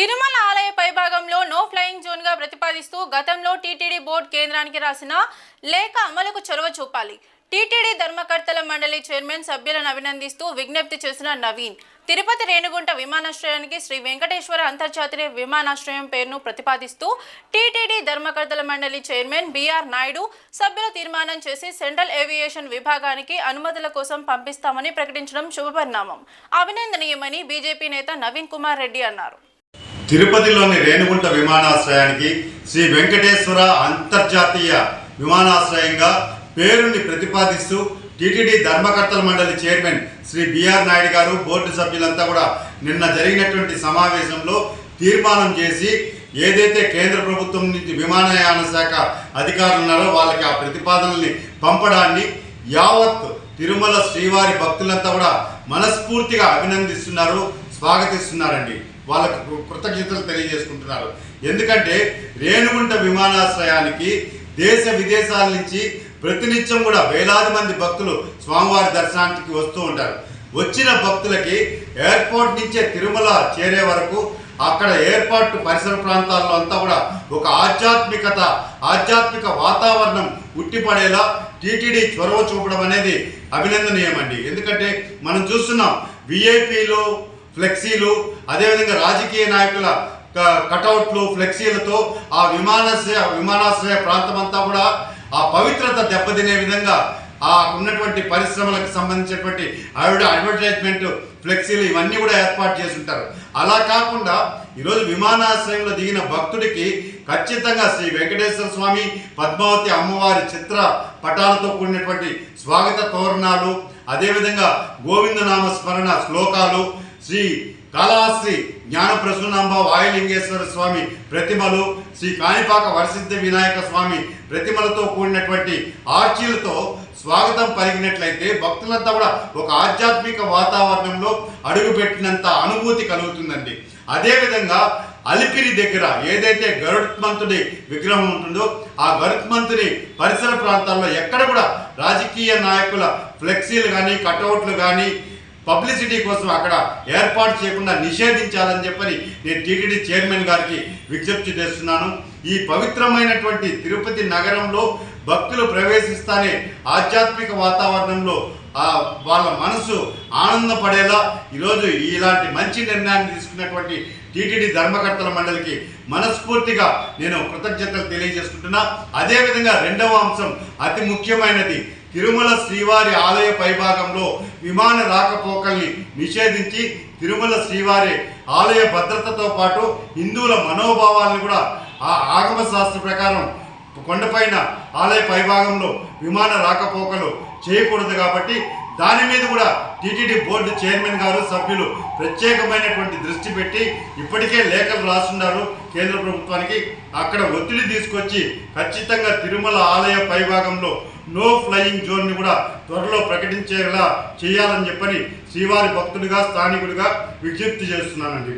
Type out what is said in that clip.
తిరుమల ఆలయ పైభాగంలో no flying zone గా ప్రతిపాదిస్తూ గతంలో టీటీడీ బోర్డు కేంద్రానికి రాసిన లేఖ అమలుకు చొరవ చూపాలి. టీటీడీ ధర్మకర్తల మండలి చైర్మన్ సభ్యులను అభినందిస్తూ విజ్ఞప్తి చేసిన నవీన్ తిరుపతి రేణిగుంట విమానాశ్రయానికి శ్రీ వెంకటేశ్వర అంతర్జాతీయ విమానాశ్రయం పేరును ప్రతిపాదిస్తూ టీటీడీ ధర్మకర్తల మండలి చైర్మన్ బిఆర్ నాయుడు సభ్యులు తీర్మానం చేసి సెంట్రల్ ఏవియేషన్ విభాగానికి అనుమతుల కోసం పంపిస్తామని ప్రకటించడం శుభపరిణామం, అభినందనీయమని బీజేపీ నేత నవీన్ కుమార్ రెడ్డి అన్నారు. తిరుపతిలోని రేణిగుంట విమానాశ్రయానికి శ్రీ వెంకటేశ్వర అంతర్జాతీయ విమానాశ్రయంగా పేరుని ప్రతిపాదిస్తూ టీటీడీ ధర్మకర్తల మండలి చైర్మన్ శ్రీ బిఆర్ నాయుడు గారు బోర్డు సభ్యులంతా కూడా నిన్న జరిగినటువంటి సమావేశంలో తీర్మానం చేసి ఏదైతే కేంద్ర ప్రభుత్వం నుంచి విమానయాన శాఖ అధికారులు ఉన్నారో వాళ్ళకి ఆ ప్రతిపాదనల్ని పంపడాన్ని యావత్ తిరుమల శ్రీవారి భక్తులంతా కూడా మనస్ఫూర్తిగా అభినందిస్తున్నారు, స్వాగతిస్తున్నారండి. వాళ్ళకు కృతజ్ఞతలు తెలియజేసుకుంటున్నారు. ఎందుకంటే రేణిగుంట విమానాశ్రయానికి దేశ విదేశాల నుంచి ప్రతినిత్యం కూడా వేలాది మంది భక్తులు స్వామివారి దర్శనానికి వస్తూ ఉంటారు. వచ్చిన భక్తులకి ఎయిర్పోర్ట్ నుంచే తిరుమల చేరే వరకు అక్కడ ఎయిర్పోర్ట్ పరిసర ప్రాంతాల్లో అంతా కూడా ఒక ఆధ్యాత్మిక వాతావరణం ఉట్టిపడేలా టీటీడీ చొరవ చూపడం అనేది అభినందనీయమండి. ఎందుకంటే మనం చూస్తున్నాం విఐపీలు, ఫ్లెక్సీలు, అదేవిధంగా రాజకీయ నాయకుల కటౌట్లు, ఫ్లెక్సీలతో ఆ విమానాశ్రయ ప్రాంతం అంతా కూడా ఆ పవిత్రత దెబ్బతినే విధంగా ఆ ఉన్నటువంటి పరిశ్రమలకు సంబంధించినటువంటి అడ్వర్టైజ్మెంట్ ఫ్లెక్సీలు ఇవన్నీ కూడా ఏర్పాటు చేసి ఉంటారు. అలా కాకుండా ఈరోజు విమానాశ్రయంలో దిగిన భక్తుడికి ఖచ్చితంగా శ్రీ వెంకటేశ్వర స్వామి, పద్మావతి అమ్మవారి చిత్ర పటాలతో కూడినటువంటి స్వాగత తోరణాలు, అదేవిధంగా గోవిందనామ స్మరణ శ్లోకాలు, శ్రీ కాళహస్తి జ్ఞానప్రసూనాంబ వాయులింగేశ్వర స్వామి ప్రతిమలు, శ్రీ కాణిపాక వరసిద్ధ వినాయక స్వామి ప్రతిమలతో కూడినటువంటి ఆర్చీలతో స్వాగతం పలికినట్లయితే భక్తులంతా కూడా ఒక ఆధ్యాత్మిక వాతావరణంలో అడుగుపెట్టినంత అనుభూతి కలుగుతుందండి. అదేవిధంగా అలిపిరి దగ్గర ఏదైతే గరుత్మంతుడి విగ్రహం ఉంటుందో ఆ గరుత్మంతుని పరిసర ప్రాంతాల్లో ఎక్కడ కూడా రాజకీయ నాయకుల ఫ్లెక్సీలు కానీ, కటౌట్లు కానీ పబ్లిసిటీ కోసం అక్కడ ఏర్పాటు చేయకుండా నిషేధించాలని చెప్పని నేను టీటీడీ చైర్మన్ గారికి విజ్ఞప్తి చేస్తున్నాను. ఈ పవిత్రమైనటువంటి తిరుపతి నగరంలో భక్తులు ప్రవేశిస్తానే ఆధ్యాత్మిక వాతావరణంలో వాళ్ళ మనసు ఆనందపడేలా ఈరోజు ఇలాంటి మంచి నిర్ణయాన్ని తీసుకున్నటువంటి టీటీడీ ధర్మకర్తల మండలికి మనస్ఫూర్తిగా నేను కృతజ్ఞతలు తెలియజేసుకుంటున్నా. అదేవిధంగా రెండవ అంశం అతి ముఖ్యమైనది, తిరుమల శ్రీవారి ఆలయ పైభాగంలో విమాన రాకపోకల్ని నిషేధించి తిరుమల శ్రీవారి ఆలయ భద్రతతో పాటు హిందువుల మనోభావాలను కూడా ఆ ఆగమ శాస్త్ర ప్రకారం కొండపైన ఆలయ పైభాగంలో విమాన రాకపోకలు చేయకూడదు. కాబట్టి దాని మీద కూడా టీటీడీ బోర్డు చైర్మన్ గారు, సభ్యులు ప్రత్యేకమైనటువంటి దృష్టి పెట్టి ఇప్పటికే లేఖలు రాస్తున్నారు కేంద్ర ప్రభుత్వానికి. అక్కడ ఒత్తిడి తీసుకొచ్చి ఖచ్చితంగా తిరుమల ఆలయ పైభాగంలో నో ఫ్లయింగ్ జోన్ని కూడా త్వరలో ప్రకటించేలా చేయాలని చెప్పని శ్రీవారి భక్తుడిగా, స్థానికుడిగా విజ్ఞప్తి చేస్తున్నానండి.